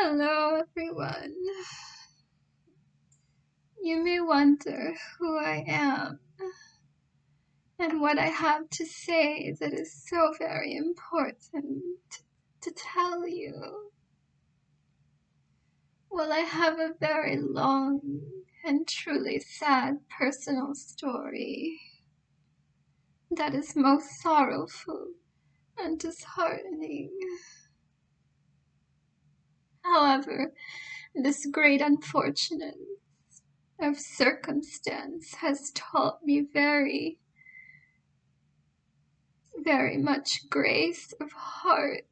Hello, everyone. You may wonder who I am and what I have to say that is so very important to tell you. Well, I have a very long and truly sad personal story that is most sorrowful and disheartening. However, this great unfortunate of circumstance has taught me very much grace of heart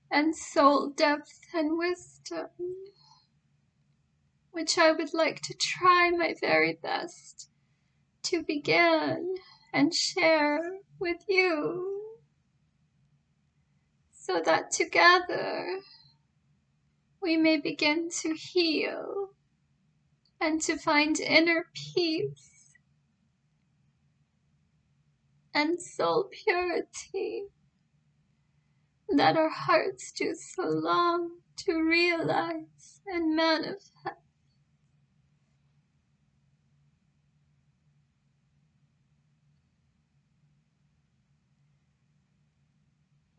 and soul depth and wisdom, which I would like to try my very best to begin and share with you, so that together we may begin to heal and to find inner peace and soul purity that our hearts do so long to realize and manifest.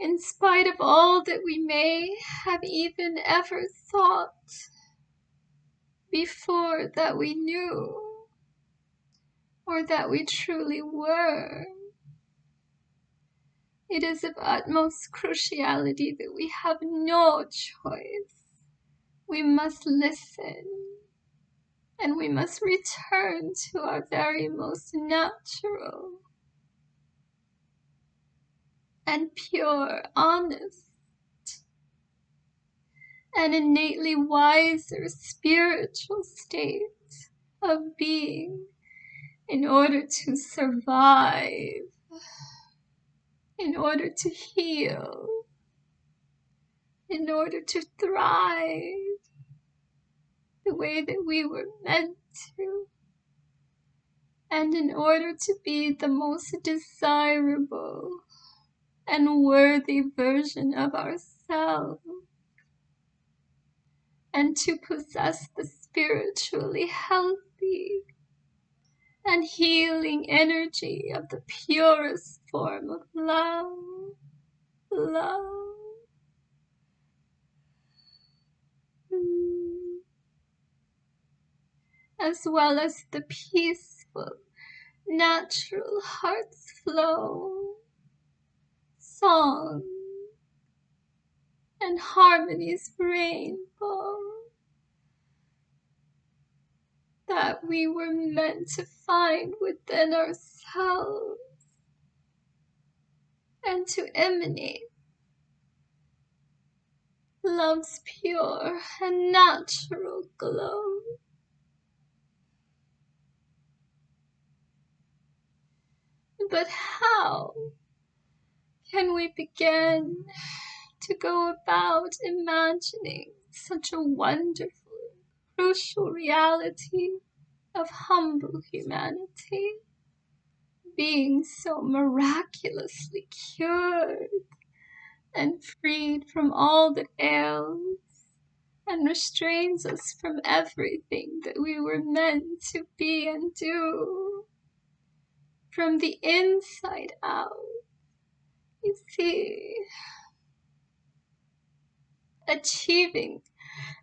In spite of all that we may have even ever thought before that we knew, or that we truly were, it is of utmost cruciality that we have no choice. We must listen, and we must return to our very most natural and pure, honest, and innately wiser spiritual state of being in order to survive, in order to heal, in order to thrive the way that we were meant to, and in order to be the most desirable and worthy version of ourselves, and to possess the spiritually healthy and healing energy of the purest form of love, as well as the peaceful, natural heart's flow, song, and harmony's rainbow that we were meant to find within ourselves and to emanate love's pure and natural glow. But how can we begin to go about imagining such a wonderful, crucial reality of humble humanity being so miraculously cured and freed from all that ails and restrains us from everything that we were meant to be and do from the inside out? You see, achieving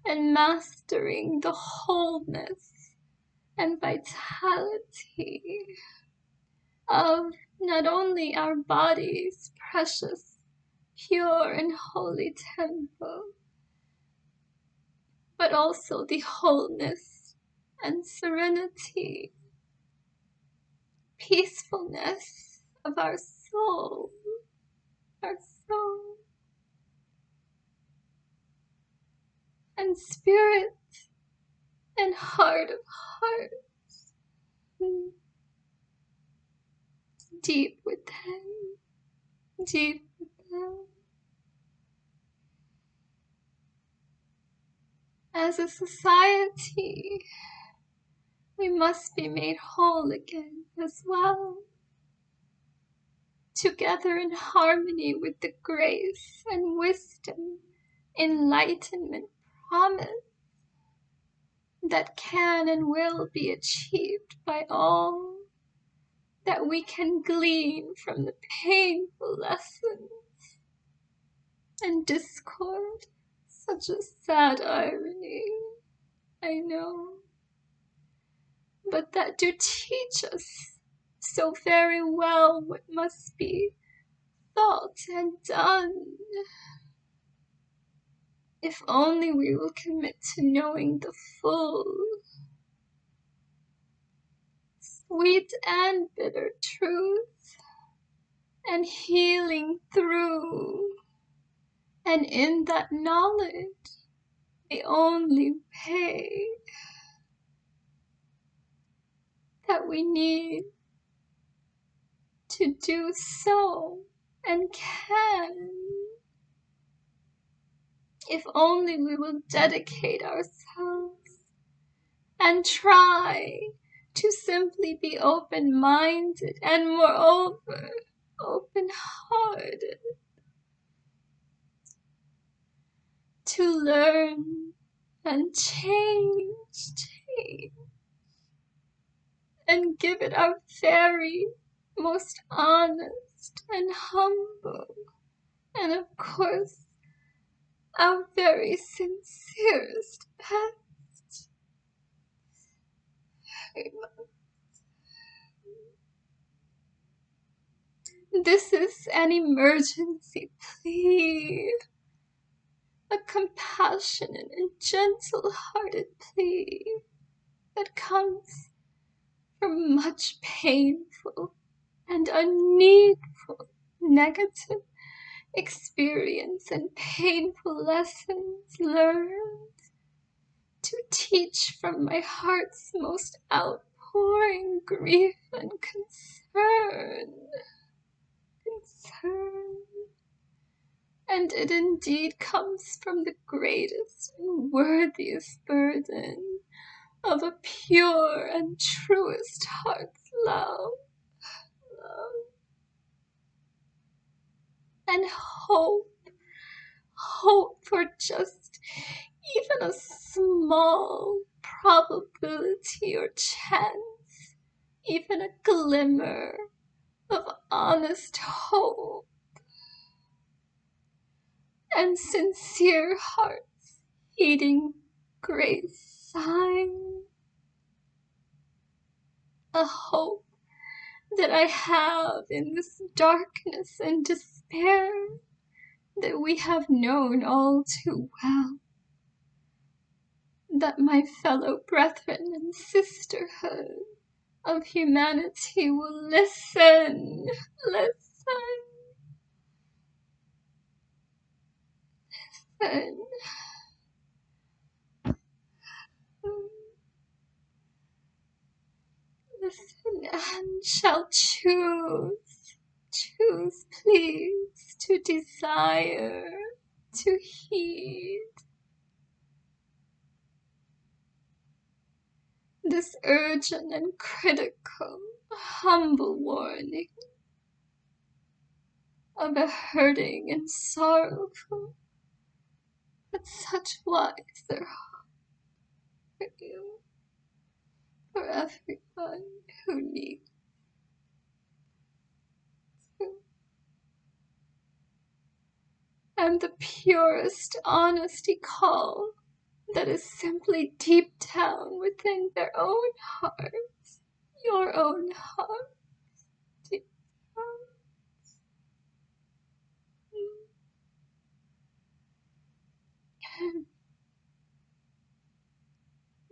and mastering the wholeness and vitality of not only our body's precious, pure, and holy temple, but also the wholeness and serenity, peacefulness of our soul, and spirit and heart of hearts, deep within, deep within. As a society, we must be made whole again as well, together in harmony with the grace and wisdom enlightenment promise that can and will be achieved by all that we can glean from the painful lessons and discord. Such a sad irony, I know, but that do teach us so very well what must be thought and done. If only we will commit to knowing the full, sweet and bitter truth, and healing through, and in that knowledge, the only way that we need to do so and can. If only we will dedicate ourselves and try to simply be open-minded and moreover open-hearted, to learn and change, and give it our very most honest and humble, and of course our very sincerest best. This is an emergency plea, a compassionate and gentle-hearted plea that comes from much painful and unneedful negative experience and painful lessons learned, to teach from my heart's most outpouring grief and concern. And it indeed comes from the greatest and worthiest burden of a pure and truest heart's love. And hope for just even a small probability or chance, even a glimmer of honest hope, and sincere hearts heeding grace sign, a hope that I have in this darkness and despair that we have known all too well, that my fellow brethren and sisterhood of humanity will listen, and shall choose please, to desire, to heed this urgent and critical, humble warning of a hurting and sorrowful, but such wiser heart for you, for everyone who needs you. And the purest honesty call that is simply deep down within their own hearts, your own heart, deep down.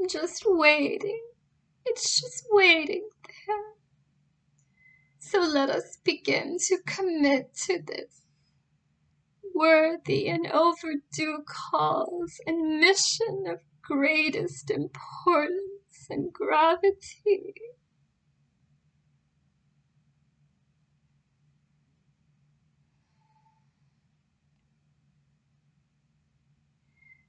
Just waiting. It's just waiting there. So let us begin to commit to this worthy and overdue cause and mission of greatest importance and gravity.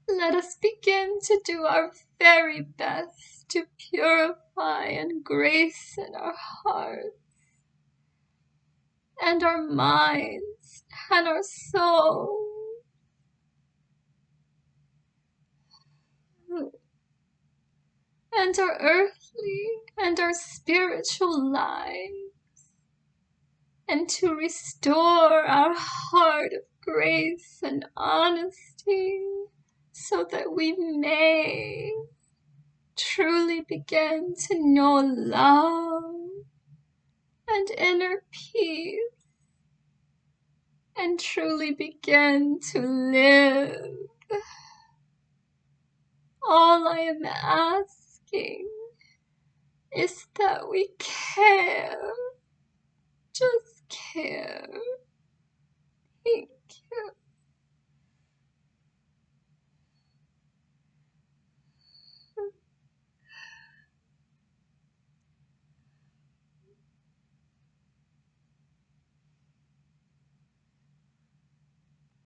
Let us begin to do our very best to purify and grace in our hearts and our minds and our souls, and our earthly and our spiritual lives, and to restore our heart of grace and honesty, so that we may truly begin to know love and inner peace, and truly begin to live. All I am asking is that we care, just care.